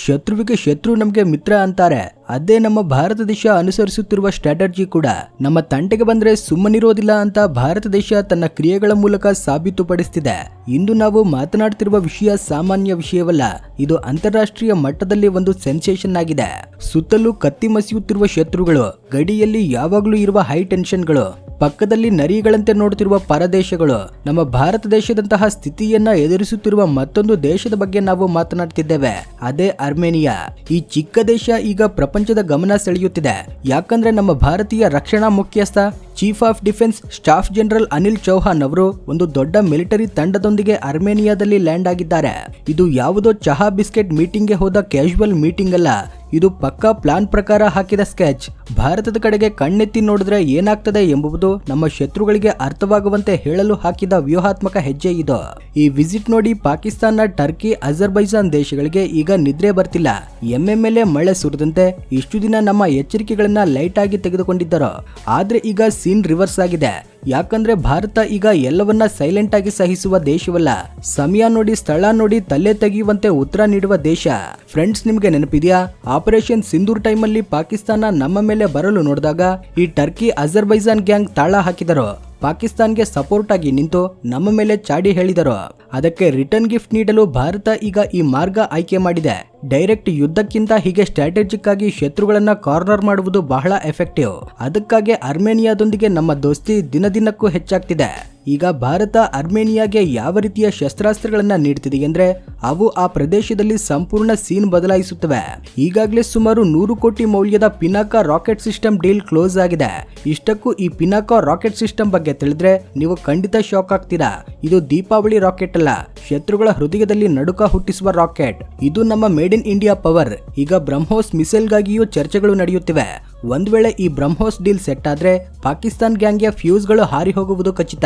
ಶತ್ರುವಿಗೆ ಶತ್ರು ನಮಗೆ ಮಿತ್ರ ಅಂತಾರೆ. ಅದೇ ನಮ್ಮ ಭಾರತ ದೇಶ ಅನುಸರಿಸುತ್ತಿರುವ ಸ್ಟ್ರಾಟಜಿ ಕೂಡ. ನಮ್ಮ ತಂಟೆಗೆ ಬಂದ್ರೆ ಸುಮ್ಮನಿರೋದಿಲ್ಲ ಅಂತ ಭಾರತ ದೇಶ ತನ್ನ ಕ್ರಿಯೆಗಳ ಮೂಲಕ ಸಾಬೀತುಪಡಿಸುತ್ತಿದೆ. ಇಂದು ನಾವು ಮಾತನಾಡ್ತಿರುವ ವಿಷಯ ಸಾಮಾನ್ಯ ವಿಷಯವಲ್ಲ. ಇದು ಅಂತಾರಾಷ್ಟ್ರೀಯ ಮಟ್ಟದಲ್ಲಿ ಒಂದು ಸೆನ್ಸೇಷನ್ ಆಗಿದೆ. ಸುತ್ತಲೂ ಕತ್ತಿ ಮಸಿಯುತ್ತಿರುವ ಶತ್ರುಗಳು, ಗಡಿಯಲ್ಲಿ ಯಾವಾಗಲೂ ಇರುವ ಹೈ ಟೆನ್ಷನ್ಗಳು, ಪಕ್ಕದಲ್ಲಿ ನರಿಗಳಂತೆ ನೋಡುತ್ತಿರುವ ಪರದೇಶಗಳು, ನಮ್ಮ ಭಾರತ ದೇಶದಂತಹ ಸ್ಥಿತಿಯನ್ನ ಎದುರಿಸುತ್ತಿರುವ ಮತ್ತೊಂದು ದೇಶದ ಬಗ್ಗೆ ನಾವು ಮಾತನಾಡ್ತಿದ್ದೇವೆ. ಅದೇ ಅರ್ಮೇನಿಯಾ. ಈ ಚಿಕ್ಕ ದೇಶ ಈಗ ಪ್ರಪಂಚದ ಗಮನ ಸೆಳೆಯುತ್ತಿದೆ. ಯಾಕಂದ್ರೆ ನಮ್ಮ ಭಾರತೀಯ ರಕ್ಷಣಾ ಮುಖ್ಯಸ್ಥ chief of defence staff general Anil Chauhan ಅವರು ಒಂದು ದೊಡ್ಡ ಮಿಲಿಟರಿ ತಂಡದೊಂದಿಗೆ ಅರ್ಮೇನಿಯಾದಲ್ಲಿ ಲ್ಯಾಂಡ್ ಆಗಿದ್ದಾರೆ. ಇದು ಯಾವುದೋ ಚಹಾ ಬಿಸ್ಕೆಟ್ ಮೀಟಿಂಗ್ಗೆ ಹೋದ ಕ್ಯಾಶುವಲ್ ಮೀಟಿಂಗ್ ಅಲ್ಲ. ಇದು ಪಕ್ಕಾ ಪ್ಲಾನ್ ಪ್ರಕಾರ ಹಾಕಿದ ಸ್ಕೆಚ್. ಭಾರತದ ಕಡೆಗೆ ಕಣ್ಣೆತ್ತಿ ನೋಡಿದ್ರೆ ಏನಾಗ್ತದೆ ಎಂಬುದು ನಮ್ಮ ಶತ್ರುಗಳಿಗೆ ಅರ್ಥವಾಗುವಂತೆ ಹೇಳಲು ಹಾಕಿದ ವ್ಯೂಹಾತ್ಮಕ ಹೆಜ್ಜೆ ಇದು. ಈ ವಿಸಿಟ್ ನೋಡಿ ಪಾಕಿಸ್ತಾನ, ಟರ್ಕಿ, ಅಜರ್ಬೈಜಾನ್ ದೇಶಗಳಿಗೆ ಈಗ ನಿದ್ರೆ ಬರ್ತಿಲ್ಲ. ಎಮ್ಮೆ ಮೇಲೆ ಮಳೆ ಸುರಿದಂತೆ ಇಷ್ಟು ದಿನ ನಮ್ಮ ಎಚ್ಚರಿಕೆಗಳನ್ನ ಲೈಟ್ ಆಗಿ ತೆಗೆದುಕೊಂಡಿದ್ದರು. ಆದ್ರೆ ಈಗ ಸೀನ್ ರಿವರ್ಸ್ ಆಗಿದೆ. ಯಾಕಂದ್ರೆ ಭಾರತ ಈಗ ಎಲ್ಲವನ್ನ ಸೈಲೆಂಟ್ ಆಗಿ ಸಹಿಸುವ ದೇಶವಲ್ಲ. ಸಮಯ ನೋಡಿ, ಸ್ಥಳ ನೋಡಿ, ತಲೆ ತೆಗೆಯುವಂತೆ ಉತ್ತರ ನೀಡುವ ದೇಶ. ಫ್ರೆಂಡ್ಸ್, ನಿಮ್ಗೆ ನೆನಪಿದೆಯಾ ಆಪರೇಷನ್ ಸಿಂಧೂರ್ ಟೈಮಲ್ಲಿ ಪಾಕಿಸ್ತಾನ ನಮ್ಮ ಮೇಲೆ ಬರಲು ನೋಡಿದಾಗ ಈ ಟರ್ಕಿ, ಅಜರ್ಬೈಜಾನ್ ಗ್ಯಾಂಗ್ ತಾಳ ಹಾಕಿದರು. ಪಾಕಿಸ್ತಾನ್ಗೆ ಸಪೋರ್ಟ್ ಆಗಿ ನಿಂತು ನಮ್ಮ ಮೇಲೆ ಚಾಡಿ ಹೇಳಿದರು. ಅದಕ್ಕೆ ರಿಟರ್ನ್ ಗಿಫ್ಟ್ ನೀಡಲು ಭಾರತ ಈಗ ಈ ಮಾರ್ಗ ಆಯ್ಕೆ ಮಾಡಿದೆ. ಡೈರೆಕ್ಟ್ ಯುದ್ಧಕ್ಕಿಂತ ಹೀಗೆ ಸ್ಟ್ರಾಟಜಿಕ್ ಆಗಿ ಶತ್ರುಗಳನ್ನ ಕಾರ್ನರ್ ಮಾಡುವುದು ಬಹಳ ಎಫೆಕ್ಟಿವ್. ಅದಕ್ಕಾಗಿ ಅರ್ಮೇನಿಯಾದೊಂದಿಗೆ ನಮ್ಮ ದೋಸ್ತಿ ದಿನದಿನಕ್ಕೂ ಹೆಚ್ಚಾಗ್ತಿದೆ. ಈಗ ಭಾರತ ಅರ್ಮೇನಿಯಾಗೆ ಯಾವ ರೀತಿಯ ಶಸ್ತ್ರಾಸ್ತ್ರಗಳನ್ನ ನೀಡ್ತಿದೆ ಅಂದ್ರೆ ಅವು ಆ ಪ್ರದೇಶದಲ್ಲಿ ಸಂಪೂರ್ಣ ಸೀನ್ ಬದಲಾಯಿಸುತ್ತವೆ. ಈಗಾಗಲೇ ಸುಮಾರು 100 ಕೋಟಿ ಮೌಲ್ಯದ Pinaka rocket system deal close ಆಗಿದೆ. ಇಷ್ಟಕ್ಕೂ ಈ ಪಿನಾಕ ರಾಕೆಟ್ ಸಿಸ್ಟಮ್ ಬಗ್ಗೆ ತಿಳಿದ್ರೆ ನೀವು ಖಂಡಿತ ಶಾಕ್ ಆಗ್ತೀರಾ. ಇದು ದೀಪಾವಳಿ ರಾಕೆಟ್ ಅಲ್ಲ, ಶತ್ರುಗಳ ಹೃದಯದಲ್ಲಿ ನಡುಕ ಹುಟ್ಟಿಸುವ ರಾಕೆಟ್. ಇದು ನಮ್ಮ ಮೇಡ್ ಇನ್ ಇಂಡಿಯಾ ಪವರ್. ಈಗ ಬ್ರಹ್ಮೋಸ್ ಮಿಸೈಲ್ಗಾಗಿಯೂ ಚರ್ಚೆಗಳು ನಡೆಯುತ್ತಿವೆ. ಒಂದ್ ವೇಳೆ ಈ ಬ್ರಹ್ಮೋಸ್ ಡೀಲ್ ಸೆಟ್ ಆದ್ರೆ ಪಾಕಿಸ್ತಾನ್ ಗ್ಯಾಂಗ್ಗೆ ಫ್ಯೂಸ್ಗಳು ಹಾರಿ ಹೋಗುವುದು ಖಚಿತ.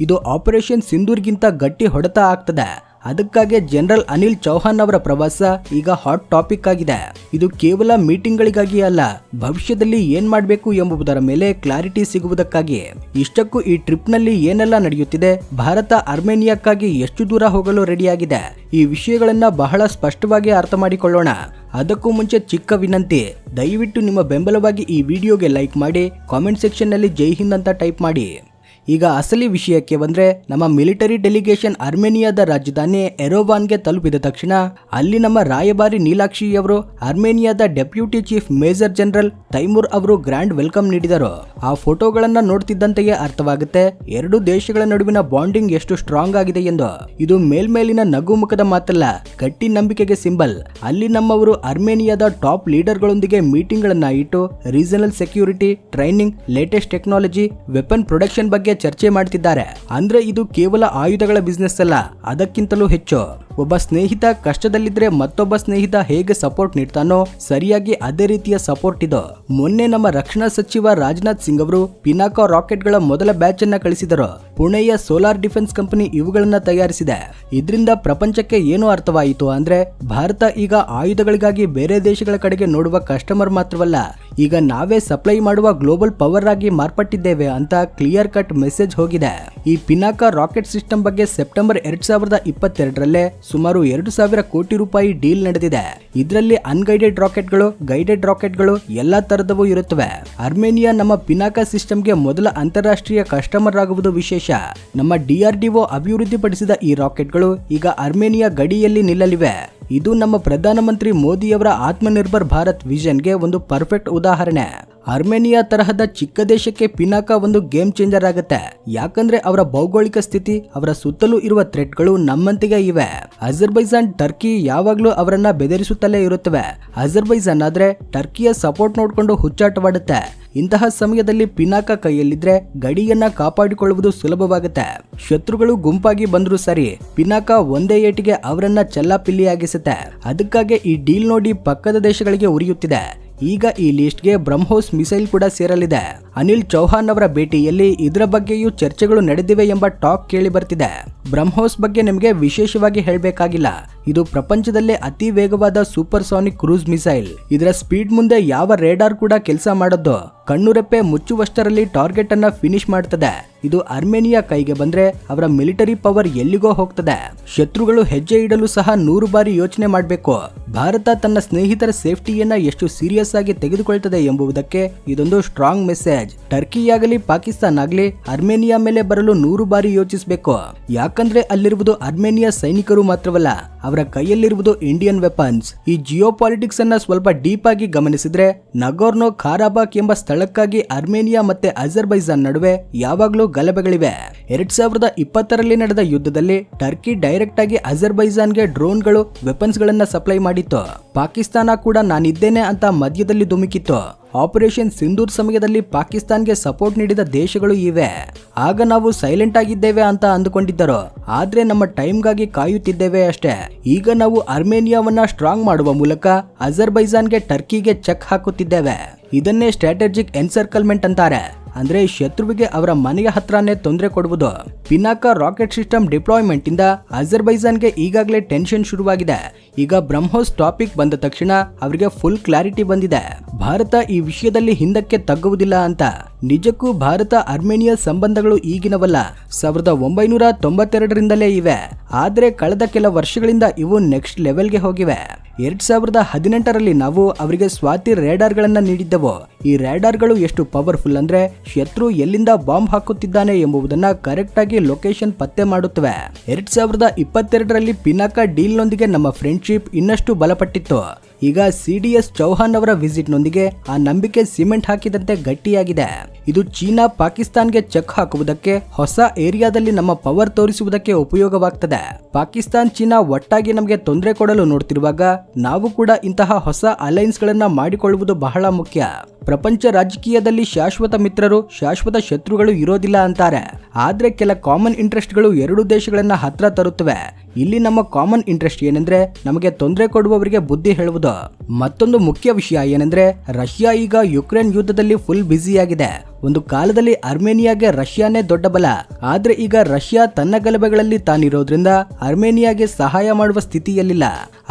ಇದು ಆಪರೇಷನ್ ಸಿಂಧೂರ್ಗಿಂತ ಗಟ್ಟಿ ಹೊಡೆತ ಆಗ್ತದೆ. ಅದಕ್ಕಾಗಿ ಜನರಲ್ ಅನಿಲ್ ಚೌಹಾನ್ ಅವರ ಪ್ರವಾಸ ಈಗ ಹಾಟ್ ಟಾಪಿಕ್ ಆಗಿದೆ. ಇದು ಕೇವಲ ಮೀಟಿಂಗ್ಗಳಿಗಾಗಿ ಅಲ್ಲ, ಭವಿಷ್ಯದಲ್ಲಿ ಏನ್ ಮಾಡಬೇಕು ಎಂಬುದರ ಮೇಲೆ ಕ್ಲಾರಿಟಿ ಸಿಗುವುದಕ್ಕಾಗಿ. ಇಷ್ಟಕ್ಕೂ ಈ ಟ್ರಿಪ್ ನಲ್ಲಿ ಏನೆಲ್ಲ ನಡೆಯುತ್ತಿದೆ, ಭಾರತ ಅರ್ಮೇನಿಯಾಕ್ಕಾಗಿ ಎಷ್ಟು ದೂರ ಹೋಗಲು ರೆಡಿಯಾಗಿದೆ, ಈ ವಿಷಯಗಳನ್ನ ಬಹಳ ಸ್ಪಷ್ಟವಾಗಿ ಅರ್ಥ ಮಾಡಿಕೊಳ್ಳೋಣ. ಅದಕ್ಕೂ ಮುಂಚೆ ಚಿಕ್ಕ ವಿನಂತಿ, ದಯವಿಟ್ಟು ನಿಮ್ಮ ಬೆಂಬಲವಾಗಿ ಈ ವಿಡಿಯೋಗೆ ಲೈಕ್ ಮಾಡಿ, ಕಾಮೆಂಟ್ ಸೆಕ್ಷನ್ ನಲ್ಲಿ ಜೈ ಹಿಂದ್ ಅಂತ ಟೈಪ್ ಮಾಡಿ. ಈಗ ಅಸಲಿ ವಿಷಯಕ್ಕೆ ಬಂದ್ರೆ, ನಮ್ಮ ಮಿಲಿಟರಿ ಡೆಲಿಗೇಷನ್ ಅರ್ಮೇನಿಯಾದ ರಾಜಧಾನಿ ಎರೋವಾನ್ಗೆ ತಲುಪಿದ ತಕ್ಷಣ ಅಲ್ಲಿ ನಮ್ಮ ರಾಯಭಾರಿ ನೀಲಾಕ್ಷಿ ಅವರು ಅರ್ಮೇನಿಯಾದ deputy chief major general Taimur ಅವರು ಗ್ರ್ಯಾಂಡ್ ವೆಲ್ಕಮ್ ನೀಡಿದರು. ಆ ಫೋಟೋಗಳನ್ನ ನೋಡ್ತಿದ್ದಂತೆಯೇ ಅರ್ಥವಾಗುತ್ತೆ ಎರಡು ದೇಶಗಳ ನಡುವಿನ ಬಾಂಡಿಂಗ್ ಎಷ್ಟು ಸ್ಟ್ರಾಂಗ್ ಆಗಿದೆ ಎಂದು. ಇದು ಮೇಲ್ಮೇಲಿನ ನಗು ಮುಖದ ಮಾತಲ್ಲ, ಗಟ್ಟಿ ನಂಬಿಕೆಗೆ ಸಿಂಬಲ್. ಅಲ್ಲಿ ನಮ್ಮವರು ಅರ್ಮೇನಿಯಾದ ಟಾಪ್ ಲೀಡರ್ಗಳೊಂದಿಗೆ ಮೀಟಿಂಗ್ ಗಳನ್ನ ಇಟ್ಟು regional security, training, latest technology, weapon production ಬಗ್ಗೆ ಚರ್ಚೆ ಮಾಡ್ತಿದ್ದಾರೆ. ಅಂದ್ರೆ ಇದು ಕೇವಲ ಆಯುಧಗಳ ಬಿಸ್ನೆಸ್ ಅಲ್ಲ, ಅದಕ್ಕಿಂತಲೂ ಹೆಚ್ಚು. ಒಬ್ಬ ಸ್ನೇಹಿತ ಕಷ್ಟದಲ್ಲಿದ್ರೆ ಮತ್ತೊಬ್ಬ ಸ್ನೇಹಿತ ಹೇಗೆ ಸಪೋರ್ಟ್ ನೀಡ್ತಾನೋ ಸರಿಯಾಗಿ ಅದೇ ರೀತಿಯ ಸಪೋರ್ಟ್ ಇದು. ಮೊನ್ನೆ ನಮ್ಮ ರಕ್ಷಣಾ ಸಚಿವ ರಾಜನಾಥ್ ಸಿಂಗ್ ಅವರು ಪಿನಾಕ ರಾಕೆಟ್ ಗಳ ಮೊದಲ ಬ್ಯಾಚ್ ಅನ್ನ ಕಳಿಸಿದರು. ಪುಣೆಯ ಸೋಲಾರ್ ಡಿಫೆನ್ಸ್ ಕಂಪನಿ ಇವುಗಳನ್ನ ತಯಾರಿಸಿದೆ. ಇದರಿಂದ ಪ್ರಪಂಚಕ್ಕೆ ಏನು ಅರ್ಥವಾಯಿತು ಅಂದ್ರೆ ಭಾರತ ಈಗ ಆಯುಧಗಳಿಗಾಗಿ ಬೇರೆ ದೇಶಗಳ ಕಡೆಗೆ ನೋಡುವ ಕಸ್ಟಮರ್ ಮಾತ್ರವಲ್ಲ, ಈಗ ನಾವೇ ಸಪ್ಲೈ ಮಾಡುವ ಗ್ಲೋಬಲ್ ಪವರ್ ಆಗಿ ಮಾರ್ಪಟ್ಟಿದ್ದೇವೆ ಅಂತ ಕ್ಲಿಯರ್ ಕಟ್ ಮೆಸೇಜ್ ಹೋಗಿದೆ. ಈ ಪಿನಾಕ ರಾಕೆಟ್ ಸಿಸ್ಟಮ್ ಬಗ್ಗೆ ಸೆಪ್ಟೆಂಬರ್ 2022ರಲ್ಲೇ ಸುಮಾರು 2,000 ಕೋಟಿ ರೂಪಾಯಿ ಡೀಲ್ ನಡೆದಿದೆ. ಇದರಲ್ಲಿ ಅನ್ಗೈಡೆಡ್ ರಾಕೆಟ್ಗಳು, ಗೈಡೆಡ್ ರಾಕೆಟ್ಗಳು ಎಲ್ಲಾ ತರದವೂ ಇರುತ್ತವೆ. ಅರ್ಮೇನಿಯಾ ನಮ್ಮ ಪಿನಾಕ ಸಿಸ್ಟಮ್ಗೆ ಮೊದಲ ಅಂತಾರಾಷ್ಟ್ರೀಯ ಕಸ್ಟಮರ್ ಆಗುವುದು ವಿಶೇಷ. ನಮ್ಮ DRDO ಅಭಿವೃದ್ಧಿಪಡಿಸಿದ ಈ ರಾಕೆಟ್ಗಳು ಈಗ ಅರ್ಮೇನಿಯಾ ಗಡಿಯಲ್ಲಿ ನಿಲ್ಲಲಿವೆ. ಇದು ನಮ್ಮ ಪ್ರಧಾನಮಂತ್ರಿ ಮೋದಿಯವರ ಆತ್ಮನಿರ್ಭರ್ ಭಾರತ್ ವಿಷನ್ಗೆ ಒಂದು ಪರ್ಫೆಕ್ಟ್ ಉದಾಹರಣೆ. ಅರ್ಮೇನಿಯಾ ತರಹದ ಚಿಕ್ಕ ದೇಶಕ್ಕೆ ಪಿನಾಕ ಒಂದು ಗೇಮ್ ಚೇಂಜರ್ ಆಗುತ್ತೆ. ಯಾಕಂದ್ರೆ ಅವರ ಭೌಗೋಳಿಕ ಸ್ಥಿತಿ, ಅವರ ಸುತ್ತಲೂ ಇರುವ ಥ್ರೆಟ್ಗಳು ನಮ್ಮಂತಿಗೆ ಇವೆ. ಅಜರ್ಬೈಜಾನ್, ಟರ್ಕಿ ಯಾವಾಗ್ಲೂ ಅವರನ್ನ ಬೆದರಿಸುತ್ತಲೇ ಇರುತ್ತವೆ. ಅಜರ್ಬೈಜಾನ್ ಆದ್ರೆ ಟರ್ಕಿಯ ಸಪೋರ್ಟ್ ನೋಡ್ಕೊಂಡು ಹುಚ್ಚಾಟವಾಡುತ್ತೆ. ಇಂತಹ ಸಮಯದಲ್ಲಿ ಪಿನಾಕ ಕೈಯಲ್ಲಿದ್ರೆ ಗಡಿಯನ್ನ ಕಾಪಾಡಿಕೊಳ್ಳುವುದು ಸುಲಭವಾಗುತ್ತೆ. ಶತ್ರುಗಳು ಗುಂಪಾಗಿ ಬಂದ್ರು ಸರಿ, ಪಿನಾಕ ಒಂದೇ ಏಟಿಗೆ ಅವರನ್ನ ಚೆಲ್ಲಾಪಿಲ್ಲಿಯಾಗಿಸುತ್ತೆ. ಅದಕ್ಕಾಗಿ ಈ ಡೀಲ್ ನೋಡಿ ಪಕ್ಕದ ದೇಶಗಳಿಗೆ ಉರಿಯುತ್ತಿದೆ. ಈಗ ಈ ಲಿಸ್ಟ್ಗೆ ಬ್ರಹ್ಮೋಸ್ ಮಿಸೈಲ್ ಕೂಡ ಸೇರಲಿದೆ. ಅನಿಲ್ ಚೌಹಾನ್ ಅವರ ಭೇಟಿಯಲ್ಲಿ ಇದರ ಬಗ್ಗೆಯೂ ಚರ್ಚೆಗಳು ನಡೆದಿವೆ ಎಂಬ ಟಾಕ್ ಕೇಳಿ ಬರ್ತಿದೆ. ಬ್ರಹ್ಮೋಸ್ ಬಗ್ಗೆ ನಿಮಗೆ ವಿಶೇಷವಾಗಿ ಹೇಳಬೇಕಾಗಿಲ್ಲ. ಇದು ಪ್ರಪಂಚದಲ್ಲೇ ಅತಿ ವೇಗವಾದ ಸೂಪರ್ಸಾನಿಕ್ ಕ್ರೂಸ್ ಮಿಸೈಲ್. ಇದರ ಸ್ಪೀಡ್ ಮುಂದೆ ಯಾವ ರೇಡಾರ್ ಕೂಡ ಕೆಲಸ ಮಾಡದ್ದು. ಕಣ್ಣುರೆಪ್ಪೆ ಮುಚ್ಚುವಷ್ಟರಲ್ಲಿ ಟಾರ್ಗೆಟ್ ಅನ್ನ ಫಿನಿಶ್ ಮಾಡ್ತದೆ. ಇದು ಅರ್ಮೇನಿಯಾ ಕೈಗೆ ಬಂದ್ರೆ ಅವರ ಮಿಲಿಟರಿ ಪವರ್ ಎಲ್ಲಿಗೋ ಹೋಗ್ತದೆ. ಶತ್ರುಗಳು ಹೆಜ್ಜೆ ಇಡಲು ಸಹ 100 ಬಾರಿ ಯೋಚನೆ ಮಾಡಬೇಕು. ಭಾರತ ತನ್ನ ಸ್ನೇಹಿತರ ಸೇಫ್ಟಿಯನ್ನ ಎಷ್ಟು ಸೀರಿಯಸ್ ಆಗಿ ತೆಗೆದುಕೊಳ್ತದೆ ಎಂಬುದಕ್ಕೆ ಇದೊಂದು ಸ್ಟ್ರಾಂಗ್ ಮೆಸೇಜ್. ಟರ್ಕಿಯಾಗಲಿ ಪಾಕಿಸ್ತಾನ ಆಗಲಿ ಅರ್ಮೇನಿಯಾ ಮೇಲೆ ಬರಲು 100 ಬಾರಿ ಯೋಚಿಸಬೇಕು. ಯಾಕಂದ್ರೆ ಅಲ್ಲಿರುವುದು ಅರ್ಮೇನಿಯಾ ಸೈನಿಕರು ಮಾತ್ರವಲ್ಲ, ಅವರ ಕೈಯಲ್ಲಿರುವುದು ಇಂಡಿಯನ್ ವೆಪನ್ಸ್. ಈ ಜಿಯೋ ಪಾಲಿಟಿಕ್ಸ್ ಅನ್ನ ಸ್ವಲ್ಪ ಡೀಪ್ ಆಗಿ ಗಮನಿಸಿದ್ರೆ ನಗೋರ್ನೋ ಖಾರಾಬಾಕ್ ಎಂಬ ಸ್ಥಳಕ್ಕಾಗಿ ಅರ್ಮೇನಿಯಾ ಮತ್ತೆ ಅಜರ್ಬೈಜಾನ್ ನಡುವೆ ಯಾವಾಗಲೂ ಗಲಭೆಗಳಿವೆ. 2020ರಲ್ಲಿ ನಡೆದ ಯುದ್ಧದಲ್ಲಿ ಟರ್ಕಿ ಡೈರೆಕ್ಟ್ ಆಗಿ ಅಜರ್ಬೈಜಾನ್ಗೆ ಡ್ರೋನ್ಗಳು, ವೆಪನ್ಸ್ ಗಳನ್ನ ಸಪ್ಲೈ ಮಾಡಿತ್ತು. ಪಾಕಿಸ್ತಾನ ಕೂಡ ನಾನಿದ್ದೇನೆ ಅಂತ ಮಧ್ಯದಲ್ಲಿ ಧುಮುಕಿತ್ತು. ಆಪರೇಷನ್ ಸಿಂಧೂರ್ ಸಮಯದಲ್ಲಿ ಪಾಕಿಸ್ತಾನ್ಗೆ ಸಪೋರ್ಟ್ ನೀಡಿದ ದೇಶಗಳು ಇವೆ. ಆಗ ನಾವು ಸೈಲೆಂಟ್ ಆಗಿದ್ದೇವೆ ಅಂತ ಅಂದುಕೊಂಡಿದ್ದರು, ಆದ್ರೆ ನಮ್ಮ ಟೈಮ್ಗಾಗಿ ಕಾಯುತ್ತಿದ್ದೇವೆ ಅಷ್ಟೇ. ಈಗ ನಾವು ಅರ್ಮೇನಿಯಾವನ್ನ ಸ್ಟ್ರಾಂಗ್ ಮಾಡುವ ಮೂಲಕ ಅಜರ್ಬೈಜಾನ್ಗೆ, ಟರ್ಕಿಗೆ ಚೆಕ್ ಹಾಕುತ್ತಿದ್ದೇವೆ. ಇದನ್ನೇ ಸ್ಟ್ರಾಟಜಿಕ್ ಎನ್ಸರ್ಕಲ್ಮೆಂಟ್ ಅಂತಾರೆ. ಅಂದ್ರೆ ಶತ್ರುವಿಗೆ ಅವರ ಮನೆಯ ಹತ್ರನೇ ತೊಂದರೆ ಕೊಡುವುದು. ಪಿನಾಕ ರಾಕೆಟ್ ಸಿಸ್ಟಮ್ ಡಿಪ್ಲಾಯ್ಮೆಂಟ್ ಇಂದ ಅಜರ್ಬೈಜಾನ್ಗೆ ಈಗಾಗಲೇ ಟೆನ್ಷನ್ ಶುರುವಾಗಿದೆ. ಈಗ ಬ್ರಹ್ಮೋಸ್ ಟಾಪಿಕ್ ಬಂದ ತಕ್ಷಣ ಅವರಿಗೆ ಫುಲ್ ಕ್ಲಾರಿಟಿ ಬಂದಿದೆ. ಭಾರತ ಈ ವಿಷಯದಲ್ಲಿ ಹಿಂದಕ್ಕೆ ತಗ್ಗುವುದಿಲ್ಲ ಅಂತ. ನಿಜಕ್ಕೂ ಭಾರತ ಅರ್ಮೇನಿಯಾ ಸಂಬಂಧಗಳು ಈಗಿನವಲ್ಲ, 1992ರಿಂದಲೇ ಇವೆ. ಆದ್ರೆ ಕಳೆದ ಕೆಲ ವರ್ಷಗಳಿಂದ ಇವು ನೆಕ್ಸ್ಟ್ ಲೆವೆಲ್ಗೆ ಹೋಗಿವೆ. 2018ರಲ್ಲಿ ನಾವು ಅವರಿಗೆ ಸ್ವಾತಿ ರೇಡಾರ್ ಗಳನ್ನ ನೀಡಿದ್ದೆವು. ಈ ರೇಡಾರ್ ಗಳು ಎಷ್ಟು ಪವರ್ಫುಲ್ ಅಂದ್ರೆ ಶತ್ರು ಎಲ್ಲಿಂದ ಬಾಂಬ್ ಹಾಕುತ್ತಿದ್ದಾನೆ ಎಂಬುದನ್ನ ಕರೆಕ್ಟ್ ಆಗಿ ಲೊಕೇಶನ್ ಪತ್ತೆ ಮಾಡುತ್ತವೆ. 2022ರಲ್ಲಿ ಪಿನಾಕ ಡೀಲ್ ನೊಂದಿಗೆ ನಮ್ಮ ಫ್ರೆಂಡ್ಶಿಪ್ ಇನ್ನಷ್ಟು ಬಲಪಟ್ಟಿತ್ತು. ಈಗ CDS ಚೌಹಾನ್ ಅವರ ವಿಸಿಟ್ ನೊಂದಿಗೆ ಆ ನಂಬಿಕೆ ಸಿಮೆಂಟ್ ಹಾಕಿದಂತೆ ಗಟ್ಟಿಯಾಗಿದೆ. ಇದು ಚೀನಾ ಪಾಕಿಸ್ತಾನ್ಗೆ ಚೆಕ್ ಹಾಕುವುದಕ್ಕೆ, ಹೊಸ ಏರಿಯಾದಲ್ಲಿ ನಮ್ಮ ಪವರ್ ತೋರಿಸುವುದಕ್ಕೆ ಉಪಯೋಗವಾಗ್ತದೆ. ಪಾಕಿಸ್ತಾನ್ ಚೀನಾ ಒಟ್ಟಾಗಿ ನಮಗೆ ತೊಂದರೆ ಕೊಡಲು ನೋಡ್ತಿರುವಾಗ ನಾವು ಕೂಡ ಇಂತಹ ಹೊಸ ಅಲೈನ್ಸ್ ಗಳನ್ನ ಮಾಡಿಕೊಳ್ಳುವುದು ಬಹಳ ಮುಖ್ಯ. ಪ್ರಪಂಚ ರಾಜಕೀಯದಲ್ಲಿ ಶಾಶ್ವತ ಮಿತ್ರರು, ಶಾಶ್ವತ ಶತ್ರುಗಳು ಇರೋದಿಲ್ಲ ಅಂತಾರೆ. ಆದ್ರೆ ಕೆಲ ಕಾಮನ್ ಇಂಟ್ರೆಸ್ಟ್ಗಳು ಎರಡು ದೇಶಗಳನ್ನ ಹತ್ರ ತರುತ್ತವೆ. ಇಲ್ಲಿ ನಮ್ಮ ಕಾಮನ್ ಇಂಟ್ರೆಸ್ಟ್ ಏನೆಂದ್ರೆ ನಮಗೆ ತೊಂದರೆ ಕೊಡುವವರಿಗೆ ಬುದ್ಧಿ ಹೇಳುವುದು. ಮತ್ತೊಂದು ಮುಖ್ಯ ವಿಷಯ ಏನೆಂದ್ರೆ ರಷ್ಯಾ ಈಗ ಯುಕ್ರೇನ್ ಯುದ್ಧದಲ್ಲಿ ಫುಲ್ ಬ್ಯುಸಿಯಾಗಿದೆ. ಒಂದು ಕಾಲದಲ್ಲಿ ಅರ್ಮೇನಿಯಾಗೆ ರಷ್ಯಾನೇ ದೊಡ್ಡ ಬಲ, ಆದ್ರೆ ಈಗ ರಷ್ಯಾ ತನ್ನ ಗಲಭೆಗಳಲ್ಲಿ ತಾನಿರೋದ್ರಿಂದ ಅರ್ಮೇನಿಯಾಗೆ ಸಹಾಯ ಮಾಡುವ ಸ್ಥಿತಿಯಲ್ಲಿಲ್ಲ.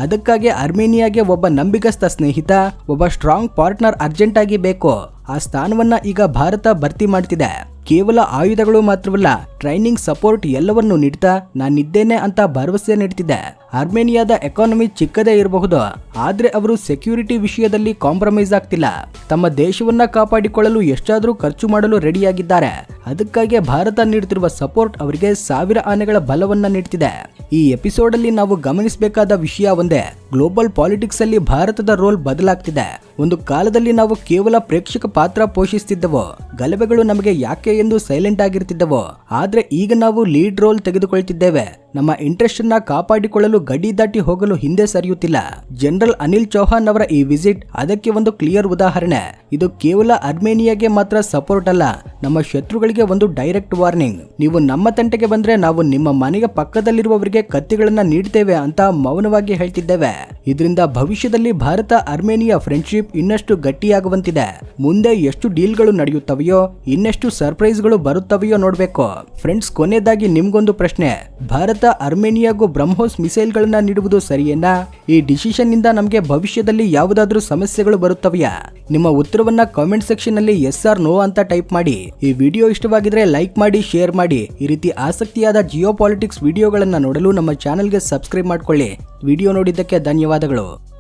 ಅದಕ್ಕಾಗಿ ಅರ್ಮೇನಿಯಾಗೆ ಒಬ್ಬ ನಂಬಿಕಸ್ಥ ಸ್ನೇಹಿತ, ಒಬ್ಬ ಸ್ಟ್ರಾಂಗ್ ಪಾರ್ಟ್ನರ್ ಅರ್ಜೆಂಟ್ ಆಗಿ ಬೇಕು. ಆ ಸ್ಥಾನವನ್ನ ಈಗ ಭಾರತ ಭರ್ತಿ ಮಾಡ್ತಿದೆ. ಕೇವಲ ಆಯುಧಗಳು ಮಾತ್ರವಲ್ಲ, ಟ್ರೈನಿಂಗ್, ಸಪೋರ್ಟ್ ಎಲ್ಲವನ್ನೂ ನೀಡ್ತಾ ನಾನಿದ್ದೇನೆ ಅಂತ ಭರವಸೆ ನೀಡ್ತಿದೆ. ಅರ್ಮೇನಿಯಾದ ಎಕಾನಮಿ ಚಿಕ್ಕದೇ ಇರಬಹುದು, ಆದ್ರೆ ಅವರು ಸೆಕ್ಯೂರಿಟಿ ವಿಷಯದಲ್ಲಿ ಕಾಂಪ್ರಮೈಸ್ ಆಗ್ತಿಲ್ಲ. ತಮ್ಮ ದೇಶವನ್ನ ಕಾಪಾಡಿಕೊಳ್ಳಲು ಎಷ್ಟಾದ್ರೂ ಖರ್ಚು ಮಾಡಲು ರೆಡಿಯಾಗಿದ್ದಾರೆ. ಅದಕ್ಕಾಗಿ ಭಾರತ ನೀಡುತ್ತಿರುವ ಸಪೋರ್ಟ್ ಅವರಿಗೆ 1000 ಆನೆಗಳ ಬಲವನ್ನ ನೀಡ್ತಿದೆ. ಈ ಎಪಿಸೋಡ್ ಅಲ್ಲಿ ನಾವು ಗಮನಿಸಬೇಕಾದ ವಿಷಯ ಒಂದೇ, ಗ್ಲೋಬಲ್ ಪಾಲಿಟಿಕ್ಸ್ ಅಲ್ಲಿ ಭಾರತದ ರೋಲ್ ಬದಲಾಗ್ತಿದೆ. ಒಂದು ಕಾಲದಲ್ಲಿ ನಾವು ಕೇವಲ ಪ್ರೇಕ್ಷಕ ಪಾತ್ರ ಪೋಷಿಸುತ್ತಿದ್ದೆವು, ಗಲಭೆಗಳು ನಮಗೆ ಯಾಕೆ ಎಂದು ಸೈಲೆಂಟ್ ಆಗಿರ್ತಿದ್ದೆವು. ಆದ್ರೆ ಈಗ ನಾವು ಲೀಡ್ ರೋಲ್ ತೆಗೆದುಕೊಳ್ತಿದ್ದೇವೆ. ನಮ್ಮ ಇಂಟ್ರೆಸ್ಟ್ ಅನ್ನ ಕಾಪಾಡಿಕೊಳ್ಳಲು ಗಡಿ ದಾಟಿ ಹೋಗಲು ಹಿಂದೆ ಸರಿಯುತ್ತಿಲ್ಲ. ಜನರಲ್ ಅನಿಲ್ ಚೌಹಾನ್ ಅವರ ಈ ವಿಸಿಟ್ ಅದಕ್ಕೆ ಒಂದು ಕ್ಲಿಯರ್ ಉದಾಹರಣೆ. ಇದು ಕೇವಲ ಅರ್ಮೇನಿಯಾಗೆ ಮಾತ್ರ ಸಪೋರ್ಟ್ ಅಲ್ಲ, ನಮ್ಮ ಶತ್ರುಗಳಿಗೆ ಒಂದು ಡೈರೆಕ್ಟ್ ವಾರ್ನಿಂಗ್. ನೀವು ನಮ್ಮ ತಂಟೆಗೆ ಬಂದ್ರೆ ನಾವು ನಿಮ್ಮ ಮನೆಯ ಪಕ್ಕದಲ್ಲಿರುವವರಿಗೆ ಕತ್ತಿಗಳನ್ನ ನೀಡ್ತೇವೆ ಅಂತ ಮೌನವಾಗಿ ಹೇಳ್ತಿದ್ದೇವೆ. ಇದರಿಂದ ಭವಿಷ್ಯದಲ್ಲಿ ಭಾರತ ಅರ್ಮೇನಿಯಾ ಫ್ರೆಂಡ್ಶಿಪ್ ಇನ್ನಷ್ಟು ಗಟ್ಟಿಯಾಗುವಂತಿದೆ. ಮುಂದೆ ಎಷ್ಟು ಡೀಲ್ಗಳು ನಡೆಯುತ್ತವೆಯೋ, ಇನ್ನೆಷ್ಟು ಸರ್ಪ್ರೈಸ್ಗಳು ಬರುತ್ತವೆಯೋ ನೋಡ್ಬೇಕು. ಫ್ರೆಂಡ್ಸ್, ಕೊನೆಯದಾಗಿ ನಿಮ್ಗೊಂದು ಪ್ರಶ್ನೆ, ಭಾರತ ಅರ್ಮೇನಿಯಾಗೂ ಬ್ರಹ್ಮೋಸ್ ಮಿಸೈಲ್ ಗಳನ್ನ ನೀಡುವುದು ಸರಿಯೇನಾ? ಈ ಡಿಸಿಷನ್ ನಿಂದ ನಮಗೆ ಭವಿಷ್ಯದಲ್ಲಿ ಯಾವುದಾದ್ರೂ ಸಮಸ್ಯೆಗಳು ಬರುತ್ತವೆಯಾ? ನಿಮ್ಮ ಉತ್ತರವನ್ನ ಕಾಮೆಂಟ್ ಸೆಕ್ಷನ್ ನಲ್ಲಿ ಎಸ್ ಆರ್ ನೋ ಅಂತ ಟೈಪ್ ಮಾಡಿ. ಈ ವಿಡಿಯೋ ಇಷ್ಟವಾಗಿದ್ರೆ ಲೈಕ್ ಮಾಡಿ, ಶೇರ್ ಮಾಡಿ. ಈ ರೀತಿ ಆಸಕ್ತಿಯಾದ ಜಿಯೋ ಪಾಲಿಟಿಕ್ಸ್ ವಿಡಿಯೋಗಳನ್ನ ನೋಡಲು ನಮ್ಮ ಚಾನೆಲ್ಗೆ ಸಬ್ಸ್ಕ್ರೈಬ್ ಮಾಡ್ಕೊಳ್ಳಿ. ವಿಡಿಯೋ ನೋಡಿದ್ದಕ್ಕೆ ಧನ್ಯವಾದಗಳು.